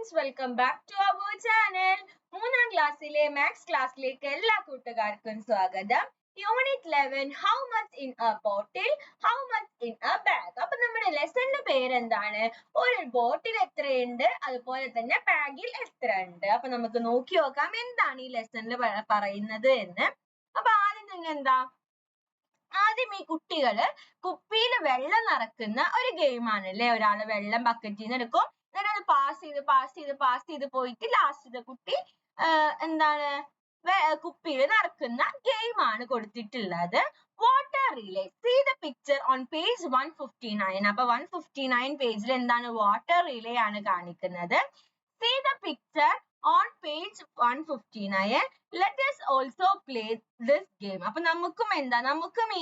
Friends, welcome back to our channel. മൂന്നാം ക്ലാസ്സിലെ maths ക്ലാസ്സിലേക്ക് എല്ലാ കൂട്ടുകാർക്കും സ്വാഗതം. Unit 11 how much in a bottle, how much in a bag. അപ്പൊ നമ്മുടെ ലെസന്റെ പേരെന്താണ്? ഒരു ബോട്ടിൽ എത്രയുണ്ട്, അതുപോലെ തന്നെ ബാഗിൽ എത്ര ഉണ്ട്. അപ്പൊ നമുക്ക് നോക്കി നോക്കാം എന്താണ് ഈ ലെസണിൽ പറയുന്നത് എന്ന്. അപ്പൊ ആദ്യം തന്നെ എന്താ, ആദ്യം ഈ കുട്ടികള് കുപ്പിയിൽ വെള്ളം നിറക്കുന്ന ഒരു ഗെയിം ആണല്ലേ. ഒരാള് വെള്ളം ബക്കറ്റിൽ നിന്ന് എടുക്കും, എന്നിട്ട് അത് പാസ് ചെയ്ത് പോയിട്ട് ലാസ്റ്റ് കുട്ടി എന്താണ് കുപ്പിയിൽ നിറക്കുന്ന ഗെയിം ആണ് കൊടുത്തിട്ടുള്ളത്. Water relay. See the picture on page 159. അപ്പൊ 159 പേജിൽ എന്താണ്, വാട്ടർ റിലേ ആണ് കാണിക്കുന്നത്. See the picture on page 159. Let us also play this game. അപ്പൊ നമുക്കും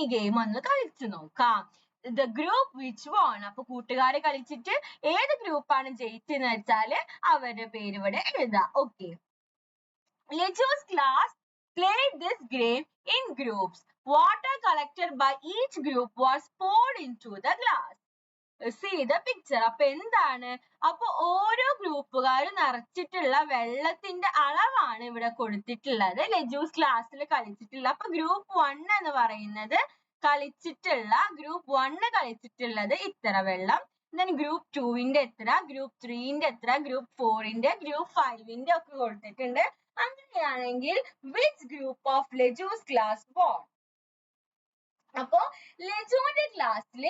ഈ ഗെയിം ഒന്ന് കളിച്ചു നോക്കാം. The group which won. അപ്പൊ കൂട്ടുകാരെ കളിച്ചിട്ട് ഏത് ഗ്രൂപ്പാണ് ജയിച്ചെന്ന് വെച്ചാല് അവരുടെ പേര് ഇവിടെ എഴുതാം. Okay. Leju's class played this game in groups. Water collected by each group was poured into the glass. See the picture. അപ്പൊ എന്താണ്, അപ്പൊ ഓരോ ഗ്രൂപ്പുകാരും നിറച്ചിട്ടുള്ള വെള്ളത്തിന്റെ അളവാണ് ഇവിടെ കൊടുത്തിട്ടുള്ളത്. ലെജൂസ് ക്ലാസ്സിൽ കളിച്ചിട്ടുള്ള. അപ്പൊ ഗ്രൂപ്പ് 1 എന്ന് പറയുന്നത് ഗ്രൂപ്പ് 1 കളിച്ചിട്ടുള്ളത് ഇത്ര വെള്ളം. then ഗ്രൂപ്പ് 2ന്റെ എത്ര, ഗ്രൂപ്പ് 3ന്റെ എത്ര, ഗ്രൂപ്പ് 4ന്റെ, ഗ്രൂപ്പ് 5ന്റെ ഒക്കെ കൊടുത്തിട്ടുണ്ട്. അങ്ങനെയാണെങ്കിൽ which group of Leju's class won? അപ്പൊ ലെജുവിന്റെ ക്ലാസ്സിൽ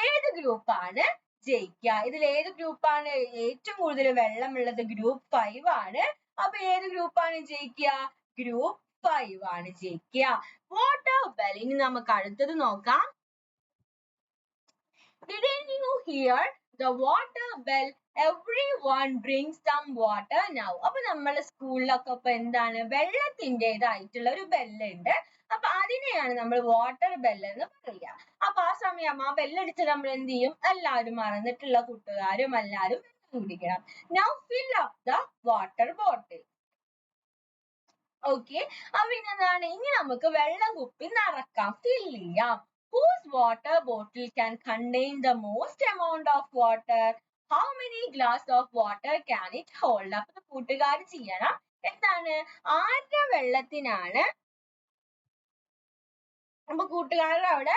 ഏത് ഗ്രൂപ്പാണ് ജയിക്കുക? ഇതിൽ ഏത് ഗ്രൂപ്പാണ് ഏറ്റവും കൂടുതൽ വെള്ളമുള്ളത്? ഗ്രൂപ്പ് 5 ആണ്. അപ്പൊ ഏത് ഗ്രൂപ്പാണ് ജയിക്കുക? ഗ്രൂപ്പ് 5 ആണ് ജയിക്കുക. Water bell. ഇനി നമുക്ക് അടുത്തത് നോക്കാം. Didn't you hear the water bell? Everyone bring some water now. അപ്പൊ നമ്മളെ സ്കൂളിലൊക്കെ ഇപ്പൊ എന്താണ്, വെള്ളത്തിൻ്റെതായിട്ടുള്ള ഒരു ബെല്ലുണ്ട്. അപ്പൊ അതിനെയാണ് നമ്മൾ വാട്ടർ ബെൽ എന്ന് പറയുക. അപ്പൊ ആ സമയം ആ ബെല്ലടിച്ച് നമ്മൾ എന്ത് ചെയ്യും? എല്ലാവരും മറന്നിട്ടുള്ള കൂട്ടുകാരും എല്ലാവരും വെള്ളം കുടിക്കണം. Now fill up the water bottle. Okay. അപ്പൊ എന്താണ്, ഇനി നമുക്ക് വെള്ളം കുപ്പി നിറക്കാം, fill ചെയ്യാം. Whose water bottle can contain the most amount of water? How many glass of water can it hold? അപ്പൊ കൂട്ടുകാർ ചെയ്യണം. എന്താണ്, ആരുടെ വെള്ളത്തിനാണ്, അപ്പൊ കൂട്ടുകാരുടെ അവിടെ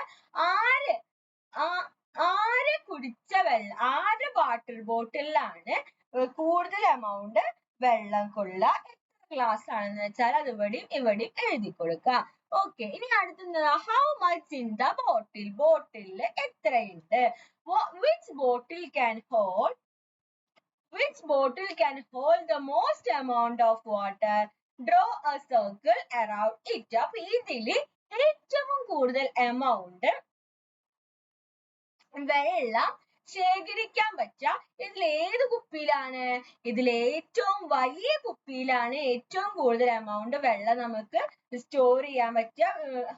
ആര് കുടിച്ച വെള്ളം, ആരുടെ വാട്ടർ ബോട്ടിലാണ് കൂടുതൽ എമൗണ്ട് വെള്ളം കൊള്ള, എത്ര ഗ്ലാസ് ആണെന്ന് വെച്ചാൽ അത് ഇവിടെയും എഴുതി കൊടുക്കാം. ഓക്കെ. ഇനി അടുത്തത് how much in the bottle. ബോട്ടിലിൽ എത്രയുണ്ട്? which bottle can hold the most amount of water? Draw a circle around it. അപ്പൊ ഇതില് ഏറ്റവും കൂടുതൽ എമൗണ്ട് വെള്ളം ശേഖരിക്കാൻ പറ്റുക ഇതിൽ ഏത് കുപ്പിയിലാണ്? ഇതിൽ ഏറ്റവും വലിയ കുപ്പിയിലാണ് ഏറ്റവും കൂടുതൽ എമൗണ്ട് വെള്ളം നമുക്ക് സ്റ്റോർ ചെയ്യാൻ പറ്റുക,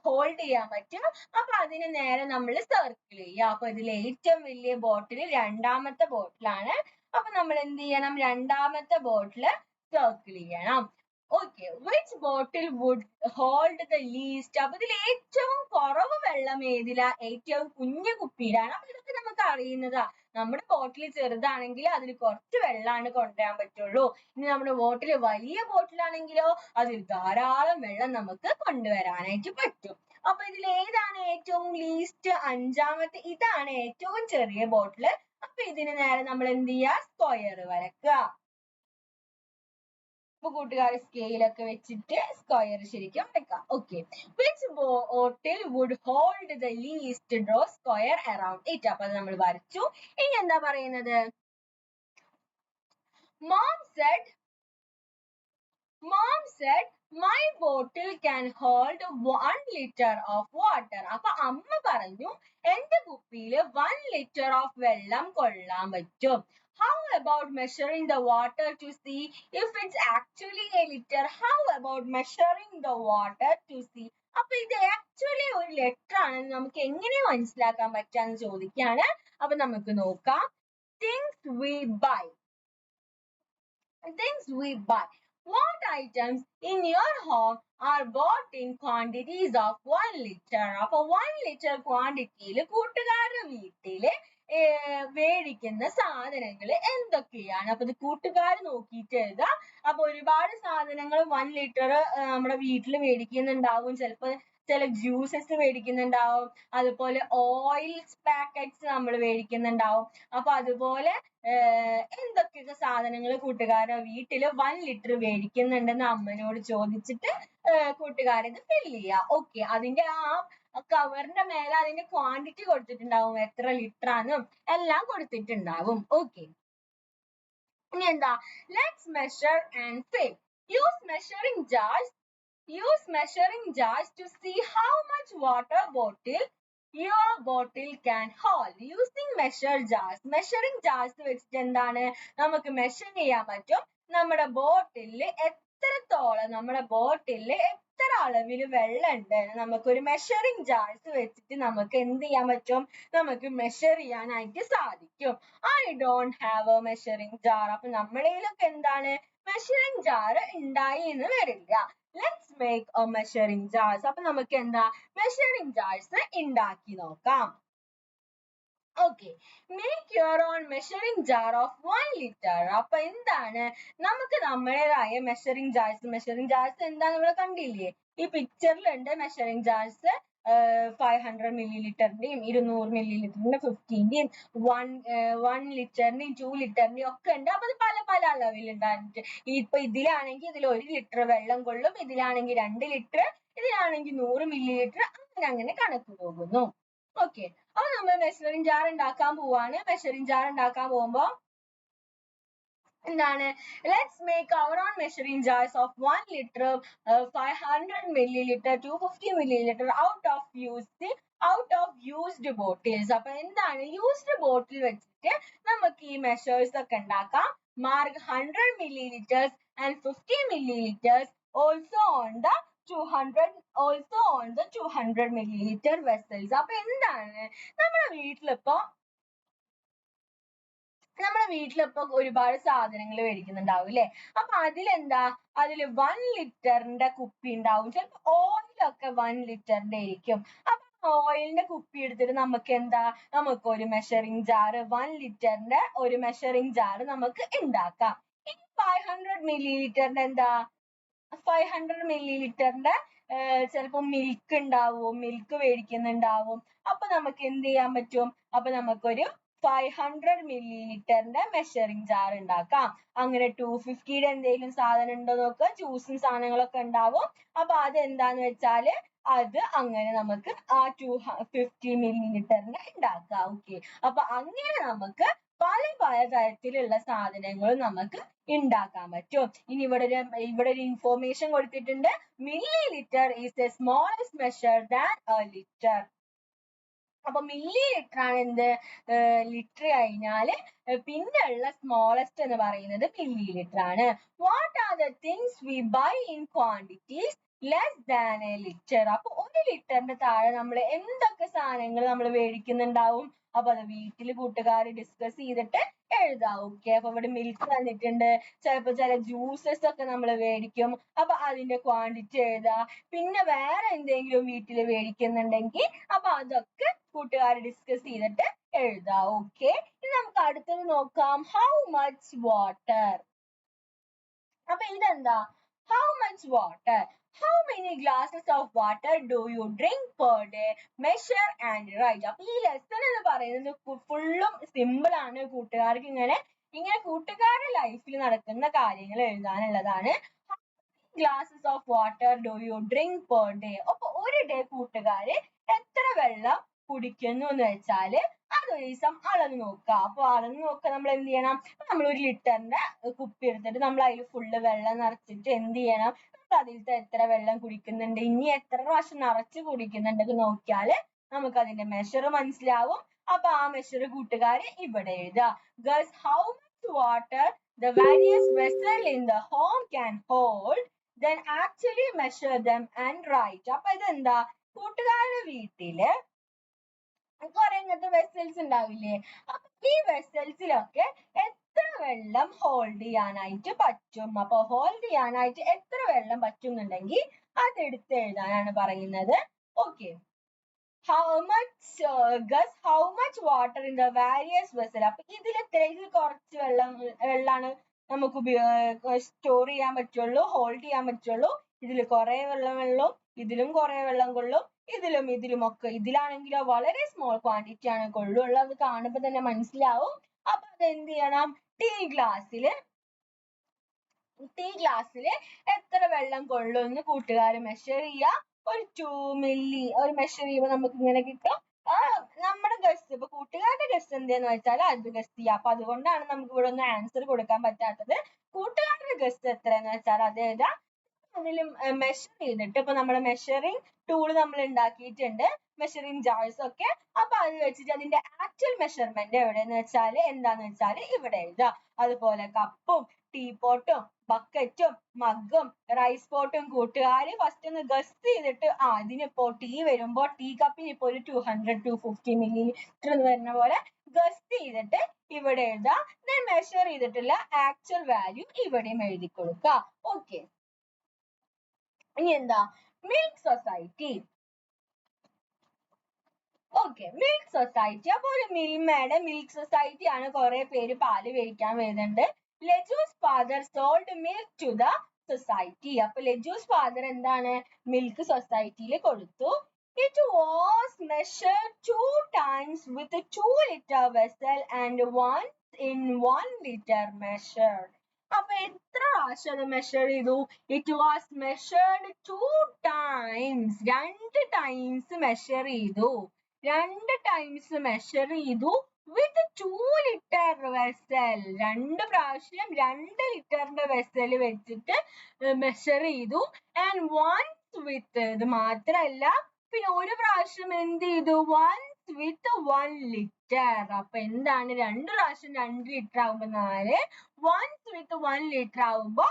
ഹോൾഡ് ചെയ്യാൻ പറ്റുക. അപ്പൊ അതിന് നേരെ നമ്മൾ സർക്കിൾ ചെയ്യുക. അപ്പൊ ഇതിൽ ഏറ്റവും വലിയ ബോട്ടിൽ രണ്ടാമത്തെ ബോട്ടിലാണ്. അപ്പൊ നമ്മൾ എന്ത് ചെയ്യണം? രണ്ടാമത്തെ ബോട്ടിൽ സർക്കിൾ ചെയ്യണം. Okay. Which bottle would hold the least? അപ്പൊ ഇതിൽ ഏറ്റവും കുറവ് വെള്ളം ഏതിലാ? ഏറ്റവും കുഞ്ഞു കുപ്പിയിലാണ്. അപ്പൊ ഇതൊക്കെ നമുക്ക് അറിയുന്നതാ. നമ്മുടെ ബോട്ടിൽ ചെറുതാണെങ്കിൽ അതിൽ കുറച്ച് വെള്ളമാണ് കൊണ്ടുവരാൻ പറ്റുള്ളൂ. ഇനി നമ്മുടെ ബോട്ടിൽ വലിയ ബോട്ടിലാണെങ്കിലോ അതിൽ ധാരാളം വെള്ളം നമുക്ക് കൊണ്ടുവരാനായിട്ട് പറ്റും. അപ്പൊ ഇതിൽ ഏതാണ് ഏറ്റവും ലീസ്റ്റ്? അഞ്ചാമത്തെ, ഇതാണ് ഏറ്റവും ചെറിയ ബോട്ടിൽ. അപ്പൊ ഇതിന് നേരെ നമ്മൾ എന്ത് ചെയ്യുക? സ്ക്വയർ വരക്കുക. കൂട്ടുകാർ സ്കെയിലൊക്കെ വെച്ചിട്ട് സ്ക്വയർ ശരിക്കും വരയ്ക്കാം. Okay. which bottle would hold the least? draw square around it. അപ്പൊ അത് നമ്മൾ വരച്ചു. ഇനി എന്താ പറയുന്നത്? mom said my bottle can hold 1 liter of water. അപ്പൊ അമ്മ പറഞ്ഞു എന്റെ കുപ്പിയിൽ 1 liter of വെള്ളം കൊള്ളാൻ പറ്റും. How about measuring the water to see if it's actually a liter? How about measuring the water to see? അപ്പൊ ഇത് ആക്ച്വലി ഒരു ലെറ്റർ ആണെന്ന് നമുക്ക് എങ്ങനെ മനസ്സിലാക്കാൻ പറ്റാന്ന് ചോദിക്കാണ്. അപ്പൊ നമുക്ക് നോക്കാം. Things we buy. What items in your home are bought in quantities of 1 liter? അപ്പൊ 1 liter ക്വാണ്ടിറ്റിയിൽ കൂട്ടുകാരുടെ വീട്ടില് മേടിക്കുന്ന സാധനങ്ങൾ എന്തൊക്കെയാണ്? അപ്പൊ ഇത് കൂട്ടുകാർ നോക്കിയിട്ട് എഴുതാം. അപ്പൊ ഒരുപാട് സാധനങ്ങൾ 1 ലിറ്റർ നമ്മുടെ വീട്ടിൽ മേടിക്കുന്നുണ്ടാവും. ചില ജ്യൂസസ് മേടിക്കുന്നുണ്ടാവും. അതുപോലെ ഓയിൽസ് പാക്കറ്റ്സ് നമ്മൾ മേടിക്കുന്നുണ്ടാവും. അപ്പൊ അതുപോലെ എന്തൊക്കെയൊക്കെ സാധനങ്ങൾ കൂട്ടുകാരുടെ വീട്ടിൽ 1 ലിറ്റർ മേടിക്കുന്നുണ്ടെന്ന് അമ്മനോട് ചോദിച്ചിട്ട് കൂട്ടുകാരിത് fill ചെയ്യുക. okay. അതിന്റെ ആ കവറിന്റെ മേലെ അതിന്റെ ക്വാണ്ടിറ്റി കൊടുത്തിട്ടുണ്ടാവും, എത്ര ലിറ്റർ ആണെന്നും എല്ലാം കൊടുത്തിട്ടുണ്ടാവും. okay. ഇനി എന്താ? let's measure and fill. use measuring jars to see how much water bottle your bottle can hold. using measuring jars വെച്ചിട്ട് എന്താണ് നമുക്ക് മെഷർ ചെയ്യാൻ പറ്റും നമ്മുടെ ബോട്ടിലിൽ എത്രത്തോളം എത്ര അളവിൽ വെള്ളം ഉണ്ട് നമുക്കൊരു മെഷറിംഗ് ജാർസ് വെച്ചിട്ട് നമുക്ക് എന്ത് ചെയ്യാൻ പറ്റും? നമുക്ക് മെഷർ ചെയ്യാനായിട്ട് സാധിക്കും. I don't have a measuring jar. അപ്പൊ നമ്മളേലൊക്കെ എന്താണ് മെഷറിംഗ് ജാർ ഉണ്ടായി എന്ന് വരില്ല. let's make a measuring jars. അപ്പൊ നമുക്ക് എന്താ മെഷറിംഗ് ജാർസ് ഉണ്ടാക്കി നോക്കാം. okay. make your own measuring jar of 1 liter. അപ്പൊ എന്താണ് നമുക്ക് നമ്മുടേതായ മെഷറിംഗ് ജാർസ് എന്താ നമ്മൾ കണ്ടില്ലേ? ഈ പിക്ചറിലുണ്ട് മെഷറിംഗ് ജാർസ് 500 മില്ലിലിറ്ററിന്റെയും 200 മില്ലിലിറ്ററിന്റെ 50ന്റെയും 1 ലിറ്ററിന്റെയും 2 ലിറ്ററിന്റെയും ഒക്കെ ഉണ്ട്. അപ്പൊ അത് പല പല അളവിലുണ്ടായിട്ട് ഇപ്പൊ ഇതിലാണെങ്കിൽ ഇതിൽ 1 ലിറ്റർ വെള്ളം കൊള്ളും, ഇതിലാണെങ്കിൽ 2 ലിറ്റർ, ഇതിലാണെങ്കിൽ 100 മില്ലിലിറ്റർ, അങ്ങനെ കണക്ക് പോകുന്നു. okay. അപ്പൊ നമ്മൾ മെഷറിംഗ് ജാർ ഉണ്ടാക്കാൻ പോവാണ്. മെഷറിംഗ് ജാർ ഉണ്ടാക്കാൻ പോകുമ്പോ എന്താണ് let's make our own measuring jars of 1 liter, 500 milliliter, 250 milliliter out of used bottles. അപ്പൊ എന്താണ് used bottle വെച്ചിട്ട് നമുക്ക് ഈ മെഷേഴ്സ് ഒക്കെ ഉണ്ടാക്കാം. mark 100 milliliters and 50 milliliters also on the 200 milliliter vessels. അപ്പൊ എന്താണ് നമ്മുടെ വീട്ടിലിപ്പോ ഒരുപാട് സാധനങ്ങൾ മേടിക്കുന്നുണ്ടാവും അല്ലെ? അപ്പൊ അതില് 1 ലിറ്ററിന്റെ കുപ്പി ഉണ്ടാവും. ചിലപ്പോ ഓയിലൊക്കെ 1 ലിറ്ററിന്റെ ആയിരിക്കും. അപ്പൊ ഓയിലിന്റെ കുപ്പി എടുത്തിട്ട് നമുക്ക് ഒരു മെഷറിംഗ് ജാർ 1 ലിറ്ററിന്റെ ഒരു മെഷറിംഗ് ജാർ നമുക്ക് ഉണ്ടാക്കാം. ഇനി 500 മില്ലിലിറ്ററിന്റെ 500 മില്ലിലിറ്ററിന്റെ ചിലപ്പോ മിൽക്ക് മേടിക്കുന്നുണ്ടാവും. അപ്പൊ നമുക്ക് എന്ത് ചെയ്യാൻ പറ്റും? അപ്പൊ നമുക്കൊരു 500 മില്ലിലിറ്ററിന്റെ മെഷറിംഗ് ജാർ ഉണ്ടാക്കാം. അങ്ങനെ 250യുടെ എന്തെങ്കിലും സാധനം ഉണ്ടോ നോക്കുക, ജ്യൂസും സാധനങ്ങളൊക്കെ ഉണ്ടാവും. അപ്പൊ അതെന്താന്ന് വെച്ചാല് അത് അങ്ങനെ നമുക്ക് ആ 250 മില്ലിലിറ്ററിന്റെ ഉണ്ടാക്കാം. okay. അപ്പൊ അങ്ങനെ നമുക്ക് പല തരത്തിലുള്ള സാധനങ്ങളും നമുക്ക് ഉണ്ടാക്കാൻ പറ്റും. ഇനി ഇവിടെ ഒരു ഇൻഫോർമേഷൻ കൊടുത്തിട്ടുണ്ട്. milliliter is the smallest measure than a liter. അപ്പൊ milliliter ആണ് എന്ത്? ലിറ്റർ കഴിഞ്ഞാല് പിന്നെയുള്ള സ്മോളസ്റ്റ് എന്ന് പറയുന്നത് milliliter ആണ്. what are the things we buy in quantities less than a liter? അപ്പൊ 1 ലിറ്ററിന്റെ താഴെ നമ്മൾ എന്തൊക്കെ സാധനങ്ങൾ നമ്മൾ മേടിക്കുന്നുണ്ടാവും? അപ്പൊ അത് വീട്ടിൽ കൂട്ടുകാർ ഡിസ്കസ് ചെയ്തിട്ട് എഴുതാം. okay. അപ്പൊ ഇവിടെ മിൽക്ക് തന്നിട്ടുണ്ട്, ചിലപ്പോ ചില ജ്യൂസസ് ഒക്കെ നമ്മൾ മേടിക്കും. അപ്പൊ അതിന്റെ ക്വാണ്ടിറ്റി എഴുതാ. പിന്നെ വേറെ എന്തെങ്കിലും വീട്ടിൽ മേടിക്കുന്നുണ്ടെങ്കിൽ അപ്പൊ അതൊക്കെ കൂട്ടുകാർ ഡിസ്കസ് ചെയ്തിട്ട് എഴുതാം. okay. ഇനി നമുക്ക് അടുത്തത് നോക്കാം. how much water. അപ്പൊ ഇതെന്താ? how much water? how many glasses of water do you drink per day? measure and write. അപ്പൊ ഈ ലെസൺ എന്ന് പറയുന്നത് ഫുള്ളും സിമ്പിൾ ആണ്. കൂട്ടുകാർക്ക് ഇങ്ങനെ കൂട്ടുകാരുടെ ലൈഫിൽ നടക്കുന്ന കാര്യങ്ങൾ എഴുതാനുള്ളതാണ്. glasses of water do you drink per day? അപ്പൊ ഒരു ഡേ കൂട്ടുകാര് എത്ര വെള്ളം കുടിക്കുന്നു എന്ന് വെച്ചാല് അതൊരു ദിവസം അളന്ന് നോക്കുക. അപ്പൊ അളന്ന് നോക്കുക നമ്മൾ എന്ത് ചെയ്യണം? നമ്മൾ 1 ലിറ്ററിന്റെ കുപ്പി എടുത്തിട്ട് നമ്മൾ അതിൽ ഫുള്ള് വെള്ളം നിറച്ചിട്ട് എന്ത് ചെയ്യണം? അതിലത്തെ എത്ര വെള്ളം കുടിക്കുന്നുണ്ട്, ഇനി എത്ര പ്രാവശ്യം നിറച്ച് കുടിക്കുന്നുണ്ടെന്ന് നോക്കിയാല് നമുക്ക് അതിന്റെ മെഷർ മനസ്സിലാവും. അപ്പൊ ആ മെഷർ കൂട്ടുകാര് ഇവിടെ എഴുതുക. Guess how much water the various vessels in the home can hold, then actually measure them and write. അപ്പൊ ഇതെന്താ? കൂട്ടുകാരുടെ വീട്ടില് കുറെ ഇങ്ങനത്തെ വെസൽസ് ഉണ്ടാവില്ലേ? അപ്പൊ ഈ വെസൽസിലൊക്കെ എത്ര വെള്ളം ഹോൾഡ് ചെയ്യാനായിട്ട് പറ്റും? അപ്പൊ ഹോൾഡ് ചെയ്യാനായിട്ട് എത്ര വെള്ളം പറ്റുന്നുണ്ടെങ്കിൽ അതെടുത്ത് എഴുതാനാണ് പറയുന്നത്. okay. how much guess how much water in the various vessel. അപ്പൊ ഇതിൽ കുറച്ച് വെള്ളാണ് നമുക്ക് സ്റ്റോർ ചെയ്യാൻ പറ്റുള്ളൂ, ഹോൾഡ് ചെയ്യാൻ പറ്റുള്ളൂ. ഇതിൽ കുറെ വെള്ളം ഇതിലും കുറെ വെള്ളം കൊള്ളും, ഇതിലും ഒക്കെ. ഇതിലാണെങ്കിലോ വളരെ സ്മോൾ ക്വാണ്ടിറ്റി ആണ് കൊള്ളുള്ളൂ. അത് കാണുമ്പോ തന്നെ മനസ്സിലാവും. അപ്പൊ അത് എന്ത് ചെയ്യണം, ടീ ഗ്ലാസ്സില് എത്ര വെള്ളം കൊള്ളുമെന്ന് കൂട്ടുകാർ മെഷർ ചെയ്യുക. ഒരു 2 മില്ലി ഒരു മെഷർ ചെയ്യുമ്പോൾ നമുക്ക് ഇങ്ങനെ കിട്ടും. നമ്മുടെ ഗസ്, ഇപ്പൊ കൂട്ടുകാരുടെ ഗസ് എന്താന്ന് വെച്ചാൽ അത് ഗസ് ചെയ്യാം. അപ്പൊ അതുകൊണ്ടാണ് നമുക്ക് ഇവിടെ ഒന്നും ആൻസർ കൊടുക്കാൻ പറ്റാത്തത്. കൂട്ടുകാരുടെ ഗസ് എത്രയെന്ന് വെച്ചാൽ അത് ഏതാ, അതിൽ മെഷർ ചെയ്തിട്ട് ഇപ്പൊ നമ്മുടെ മെഷറിംഗ് ടൂൾ നമ്മൾ ഉണ്ടാക്കിയിട്ടുണ്ട്, മെഷറിംഗ് ജാർസ് ഒക്കെ. അപ്പൊ അത് വെച്ചിട്ട് അതിന്റെ ആക്ച്വൽ മെഷർമെന്റ് എവിടെയെന്ന് വെച്ചാൽ എന്താന്ന് വെച്ചാൽ ഇവിടെ എഴുതുക. അതുപോലെ കപ്പും ടീപോട്ടും ബക്കറ്റും മഗ്ഗും റൈസ് പോട്ടും കൂട്ടുകാര് ഫസ്റ്റ് ഒന്ന് ഗസ് ചെയ്തിട്ട് ഇതിനിപ്പോ ടീ വരുമ്പോ ടീ കപ്പിന് ഇപ്പൊ ഒരു 200-250 milliliter എന്ന് വരുന്ന പോലെ ഗസ് ചെയ്തിട്ട് ഇവിടെ എഴുതാം. ദെൻ മെഷർ ചെയ്തിട്ടുള്ള ആക്ച്വൽ വാല്യൂ ഇവിടെയും എഴുതി കൊടുക്കുക. ഓക്കെ, ഇനി എന്താ milk society. Okay, milk society. അപ്പൊ ഒരു മിൽമയുടെ മിൽക്ക് സൊസൈറ്റി ആണ്. കുറെ പേര് പാല് മേടിക്കാൻ വരുന്നുണ്ട്. Leju's father sold milk to the society. അപ്പൊ ലെജൂസ് ഫാദർ എന്താണ്, മിൽക്ക് സൊസൈറ്റിയിൽ കൊടുത്തു. It was measured 2 times with a 2 liter vessel and once in 1 liter measured. അപ്പൊ എത്ര പ്രാവശ്യം അത് മെഷർ ചെയ്തു? It was measured 2 times, 2 times measure ചെയ്തു. 2 times മെഷർ ചെയ്തു with 2 liter vessel. 2 പ്രാവശ്യം 2 ലിറ്ററിന്റെ വെസൽ വെച്ചിട്ട് മെഷർ ചെയ്തു. ആൻഡ് once with, ഇത് മാത്രല്ല പിന്നെ ഒരു പ്രാവശ്യം എന്ത് ചെയ്തു, once with 1 liter. അപ്പൊ എന്താണ്, 2 പ്രാവശ്യം 2 ലിറ്റർ ആകുമ്പോ 4, once with 1 liter ആകുമ്പോ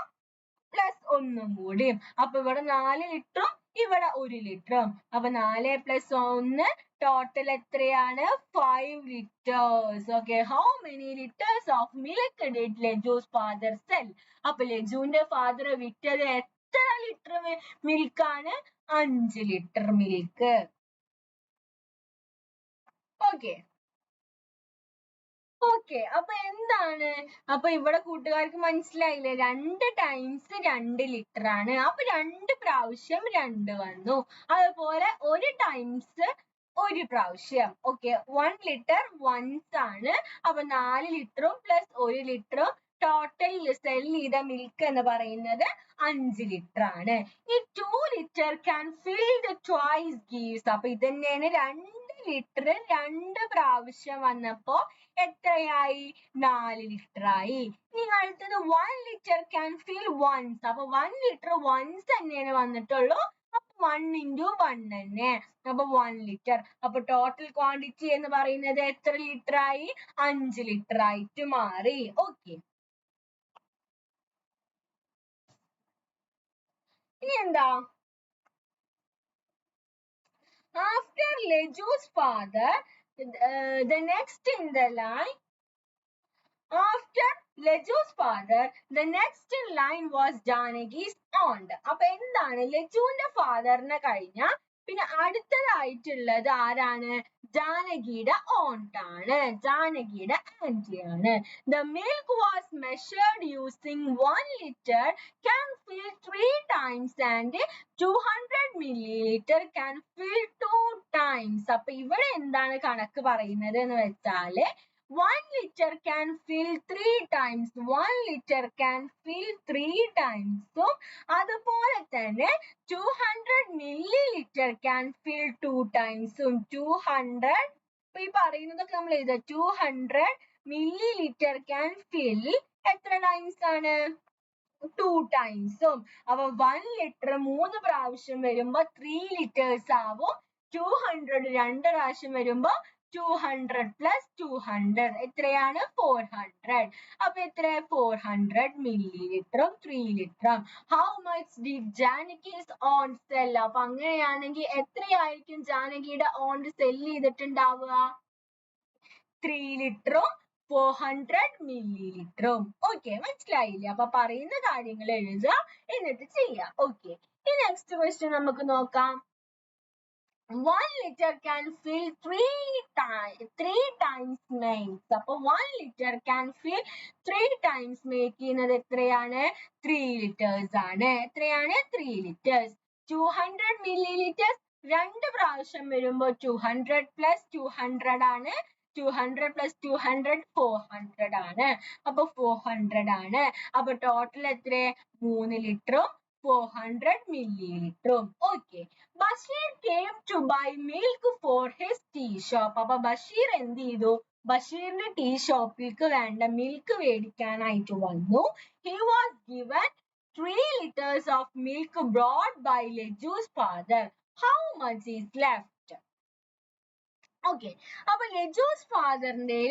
പ്ലസ് ഒന്നും കൂടി. അപ്പൊ ഇവിടെ 4 ലിറ്ററും ഇവിടെ 1 ലിറ്ററും. അപ്പൊ 4 + 1 ടോട്ടൽ എത്രയാണ്, 5 liters. Okay, how many liters of milk did Leju's father sell? അപ്പൊ ലെജുവിന്റെ ഫാദർ വിറ്റത് എത്ര ലിറ്റർ മിൽക്ക് ആണ്, 5 ലിറ്റർ മിൽക്ക്. ഓക്കെ, അപ്പൊ എന്താണ്, അപ്പൊ ഇവിടെ കൂട്ടുകാർക്ക് മനസ്സിലായില്ലേ, 2 times 2 ലിറ്റർ ആണ്. അപ്പൊ 2 പ്രാവശ്യം 2 വന്നു. അതുപോലെ 1 times 1 പ്രാവശ്യം. ഓക്കെ, 1 ലിറ്റർ once ആണ്. അപ്പൊ 4 ലിറ്ററും പ്ലസ് 1 ലിറ്ററും ടോട്ടൽ സെൽ ചെയ്ത മിൽക്ക് എന്ന് പറയുന്നത് 5 ലിറ്റർ ആണ്. ഈ 2 liter can fill the twice gives. അപ്പൊ ഇത് തന്നെയാണ് 2 ലിറ്റർ 2 പ്രാവശ്യം വന്നപ്പോ എത്രയായി, 4 ലിറ്റർ ആയി. ഇനി അടുത്തത് 1 liter can fill once. അപ്പൊ 1 ലിറ്റർ once തന്നെയാണ് വന്നിട്ടുള്ളൂ. അപ്പൊ 1 × 1 തന്നെ. അപ്പൊ 1 ലിറ്റർ. അപ്പൊ ടോട്ടൽ ക്വാണ്ടിറ്റി എന്ന് പറയുന്നത് എത്ര ലിറ്റർ ആയി, 5 ലിറ്റർ ആയിട്ട് മാറി. ഓക്കെ, ഇനി എന്താ, after Leju's father, the next in the line, after Leju's father, the next in line was Janaki's aunt. അപ്പൊ എന്താണ്, ലെജുവിന്റെ ഫാദറിനെ കഴിഞ്ഞ പിന്നെ അടുത്തതായിട്ടുള്ളത് ആരാണ്, ജാനകിയുടെ aunt ആണ്, ജാനകിയുടെ ആന്റി ആണ്. The milk was measured using 1 liter can fill 3 times and 200 milliliter can fill 2 times. അപ്പൊ ഇവിടെ എന്താണ് കണക്ക് പറയുന്നത് എന്ന് വെച്ചാല് 1 liter can fill 3 times. 1 liter can fill 3 times. So, അതുപോലെ തന്നെ 200 milliliter can fill 2 times. 200, ഇപ്പൊ ഈ പറയുന്നതൊക്കെ നമ്മൾ എഴുതുക, 200 milliliter can fill എത്ര times ആണ്, 2 times. അപ്പൊ 1 liter 3 പ്രാവശ്യം വരുമ്പോ 3 liters ആവും. 200 2 പ്രാവശ്യം വരുമ്പോ 200 + 200 എത്രയാണ്, 400. അപ്പൊ എത്ര, 400 milliliter 3 liter. How much did Janaki's aunt sell? അപ്പൊ അങ്ങനെയാണെങ്കിൽ എത്രയായിരിക്കും ജാനകിയുടെ aunt സെൽ ചെയ്തിട്ടുണ്ടാവുക, 3 liter 400 milliliter. ഓക്കെ, മനസ്സിലായില്ലേ? അപ്പൊ പറയുന്ന കാര്യങ്ങൾ എഴുതുക എന്നിട്ട് ചെയ്യാം. ഓക്കെ, ഈ നെക്സ്റ്റ് ക്വസ്റ്റ്യൻ നമുക്ക് നോക്കാം. 1 liter can fill 3 times makes. അപ്പൊ 1 liter can fill 3 times make ചെയ്യുന്നത് എത്രയാണ്? 3 liters ആണ്. എത്രയാണ്? 3 liters. 200 milliliters 2 പ്രാവശ്യം വരുമ്പോ 200 plus 200 ആണ്. 200 plus 200 400 ആണ്. അപ്പൊ 400 ആണ്. അപ്പൊ ടോട്ടൽ എത്ര? 3 ലിറ്ററും 400 milliliters. Okay. Bashir came to buy milk for his tea shop. അപ്പൊ ബഷീർ എന്ത് ചെയ്തു? ബഷീറിന്റെ ടീ ഷോപ്പിലേക്ക് വേണ്ട മിൽക്ക് മേടിക്കാനായിട്ട് വന്നു. He was given 3 liters of milk brought by Leju's father. How much is left? Okay. അപ്പൊ ലെജൂസ് ഫാദറിന്റെ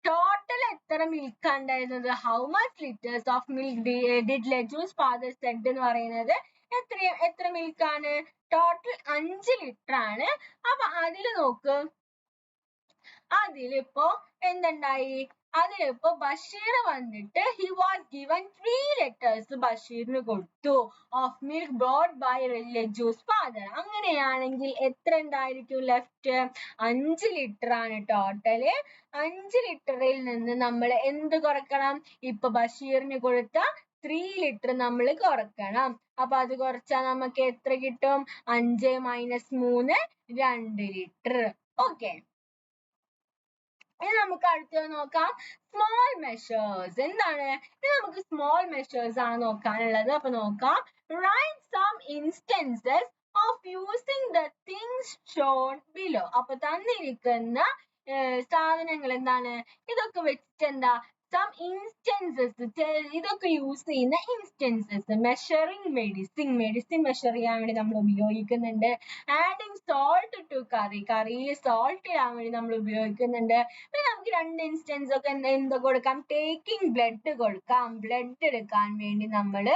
ടോട്ടൽ എത്ര മിൽക്ക് ഉണ്ടായിരുന്നത്? How much liters of milk did Leju's father said എന്ന് പറയുന്നത് എത്ര മിൽക്ക് ആണ്? ടോട്ടൽ 5 ലിറ്റർ ആണ്. അപ്പൊ അതില് നോക്ക്, അതിലിപ്പോ എന്തുണ്ടായി? അതിലിപ്പോ ബഷീർ വന്നിട്ട് he was given 3 liters ബഷീറിന് കൊടുത്തു of milk brought by Leju's father. അങ്ങനെയാണെങ്കിൽ എത്ര ഉണ്ടായിരിക്കും ലെഫ്റ്റ്? 5 ലിറ്റർ ആണ് ടോട്ടല്. 5 ലിറ്ററിൽ നിന്ന് നമ്മൾ എന്ത് കുറക്കണം? ഇപ്പൊ ബഷീറിന് കൊടുത്ത 3 ലിറ്റർ നമ്മൾ കുറക്കണം. അപ്പൊ അത് കുറച്ചാൽ നമുക്ക് എത്ര കിട്ടും? 5 - 3 2 ലിറ്റർ. ഓക്കെ. ഇനി നമുക്ക് അടുത്തത് നോക്കാം, സ്മോൾ മെഷേഴ്സ്. എന്താണ്? ഇത് നമുക്ക് സ്മോൾ മെഷേഴ്സ് ആണ് നോക്കാനുള്ളത്. അപ്പൊ നോക്കാം, write some instances of using the things shown below. അപ്പൊ തന്നിരിക്കുന്ന സാധനങ്ങൾ എന്താണ്? ഇതൊക്കെ വെച്ചിട്ട് എന്താ സം ഇൻസ്റ്റൻസസ്, ഇതൊക്കെ യൂസ് ചെയ്യുന്ന ഇൻസ്റ്റൻസസ്. മെഷറിങ് മെഡിസിൻ മെഷർ ചെയ്യാൻ വേണ്ടി നമ്മൾ ഉപയോഗിക്കുന്നുണ്ട്. ആഡിങ് സോൾട്ട് ടു കറി, കറിയിൽ സോൾട്ട് ഇടാൻ വേണ്ടി നമ്മൾ ഉപയോഗിക്കുന്നുണ്ട്. പിന്നെ നമുക്ക് 2 ഇൻസ്റ്റൻസ് ഒക്കെ എന്ത് കൊടുക്കാം? ടേക്കിംഗ് ബ്ലഡ് കൊടുക്കാം, ബ്ലഡ് എടുക്കാൻ വേണ്ടി നമ്മൾ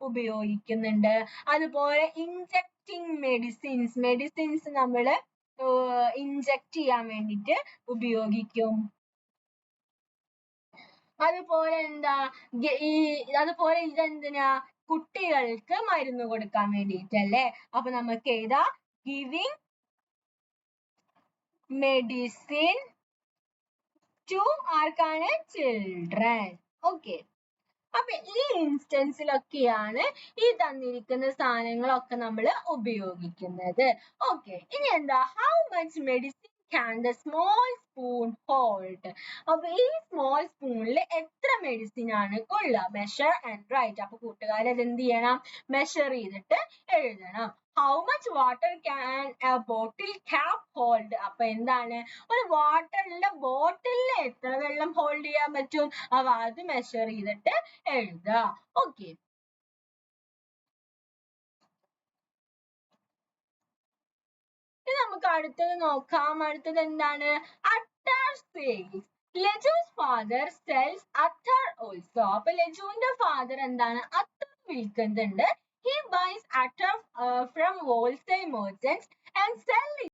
ഉപയോഗിക്കുന്നുണ്ട്. അതുപോലെ ഇൻജെക്ടിങ് മെഡിസിൻസ് നമ്മൾ ഇൻജെക്ട് ചെയ്യാൻ വേണ്ടിട്ട് ഉപയോഗിക്കും. അതുപോലെ എന്താ അതുപോലെ ഇതെന്തിനാ? കുട്ടികൾക്ക് മരുന്ന് കൊടുക്കാൻ വേണ്ടിട്ടല്ലേ. അപ്പൊ നമുക്ക് ഏതാ? ഗിവിങ് മെഡിസിൻ ടു ആർക്കാണ്? ചിൽഡ്രൻ. ഓക്കെ. അപ്പൊ ഈ ഇൻസ്റ്റൻസിലൊക്കെയാണ് ഈ തന്നിരിക്കുന്ന സാധനങ്ങളൊക്കെ നമ്മൾ ഉപയോഗിക്കുന്നത്. ഓക്കെ. ഇനി എന്താ? How much medicine can the small spoon hold? അപ്പൊ ഈ സ്മോൾ സ്പൂണിൽ എത്ര മെഡിസിൻ ആണ് കൊള്ളുക? Measure and write. അപ്പൊ കൂട്ടുകാർ അത് എന്ത് ചെയ്യണം? മെഷർ ചെയ്തിട്ട് എഴുതണം. How much water can a bottle cap hold? അപ്പൊ എന്താണ്? ഒരു വാട്ടറിന്റെ ബോട്ടിലിൽ എത്ര വെള്ളം ഹോൾഡ് ചെയ്യാൻ പറ്റും? അപ്പൊ അത് മെഷർ ചെയ്തിട്ട് എഴുതുക. ഓക്കെ. ഇനി നമുക്ക് അടുത്തത് നോക്കാം. അടുത്തത് എന്താണ്? അട്ടർ സെയിൽസ്. ലെജൂസ് ഫാദർ സെൽസ് അട്ടർ ഓൾസോ. അപ്പൊ ലെജുവിന്റെ ഫാദർ എന്താണ്? അത്തർ വിൽക്കുന്നുണ്ട്. He buys atar from wholesale merchants and sell it